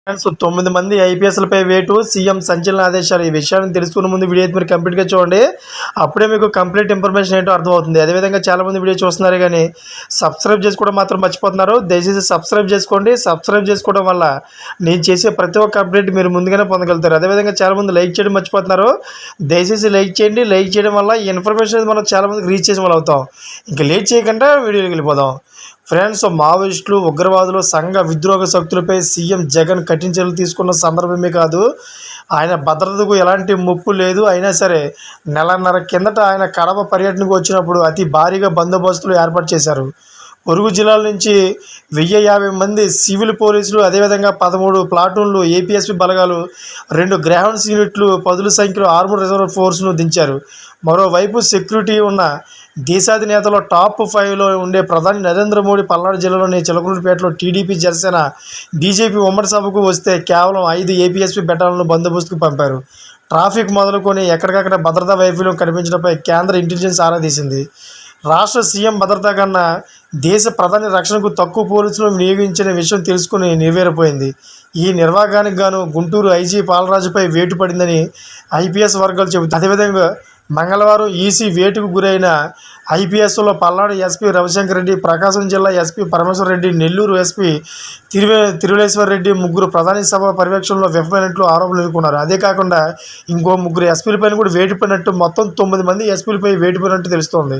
Friends 9 మంది ఐపీఎస్లపై వేటు CM సంచలన ఆదేశాలు. ఈ విషయాన్ని తెలుసుకునే ముందు వీడియో అయితే మీరు కంప్లీట్గా చూడండి. అప్పుడే మీకు కంప్లీట్ ఇన్ఫర్మేషన్ ఏంటో అర్థమవుతుంది. అదేవిధంగా చాలామంది వీడియో చూస్తున్నారు కానీ సబ్స్క్రైబ్ చేసుకోవడం మాత్రం మర్చిపోతున్నారు. దయచేసి సబ్స్క్రైబ్ చేసుకోండి. సబ్స్క్రైబ్ చేసుకోవడం వల్ల నేను చేసే ప్రతి ఒక్క అప్డేట్ మీరు ముందుగానే పొందగలుగుతారు. అదేవిధంగా చాలామంది లైక్ చేయడం మర్చిపోతున్నారు. దయచేసి లైక్ చేయండి. లైక్ చేయడం వల్ల ఈ ఇన్ఫర్మేషన్ మనం చాలామందికి రీచ్ చేసే వాళ్ళు అవుతాం. ఇంకా లేట్ చేయకుండా వీడియోకి వెళ్ళిపోదాం. ఫ్రెండ్స్, మావోయిస్టులు, ఉగ్రవాదులు, సంఘ విద్రోహ శక్తులపై సీఎం జగన్ కఠిన చర్యలు తీసుకున్న సందర్భమే కాదు, ఆయన భద్రతకు ఎలాంటి ముప్పు లేదు. అయినా సరే నెలన్నర కిందట ఆయన కడప పర్యటనకు వచ్చినప్పుడు అతి భారీగా బందోబస్తులు ఏర్పాటు చేశారు. పొరుగు జిల్లాల నుంచి 1050 మంది సివిల్ పోలీసులు, అదేవిధంగా 13 ప్లాటూన్లు ఏపీఎస్పీ బలగాలు, 2 గ్రౌండ్స్ యూనిట్లు, పదుల సంఖ్యలో ఆర్మర్ రిజర్వ్ ఫోర్స్ను దించారు. మరోవైపు సెక్యూరిటీ ఉన్న దేశాధినేతలో టాప్ 5లో ఉండే ప్రధాని నరేంద్ర మోడీ పల్నాడు జిల్లాలోని చిలకలూరిపేటలో టీడీపీ, జనసేన, బీజేపీ ఉమ్మడి సభకు వస్తే కేవలం 5 ఏపీఎస్పీ బెటాలను బందోబస్తుకు పంపారు. ట్రాఫిక్ మొదలుకొని ఎక్కడికక్కడ భద్రతా వైఫల్యం కనిపించడంపై కేంద్ర ఇంటెలిజెన్స్ ఆరా తీసింది. రాష్ట్ర సీఎం భద్రత కన్నా దేశ ప్రధాని రక్షణకు తక్కువ పోలీసులను వినియోగించిన విషయం తెలుసుకుని నివేరిపోయింది. ఈ నిర్వాహానికి గాను గుంటూరు ఐజీ పాలరాజుపై వేటు పడిందని ఐపీఎస్ వర్గాలు చెబుతాయి. అదేవిధంగా మంగళవారం ఈసీ వేటుకు గురైన ఐపీఎస్లో పల్నాడు ఎస్పీ రవిశంకర్ రెడ్డి, ప్రకాశం జిల్లా ఎస్పీ పరమేశ్వర్ రెడ్డి, నెల్లూరు ఎస్పీ తిరుమలేశ్వర్ రెడ్డి ముగ్గురు ప్రధాని సభ పర్యవేక్షణలో విఫలమైనట్లు ఆరోపణలు ఎదుర్కొన్నారు. అదే కాకుండా ఇంకో 3 ఎస్పీలపైన కూడా వేటు పడినట్టు మొత్తం 9 మంది ఎస్పీలపై వేటు పడినట్టు తెలుస్తోంది.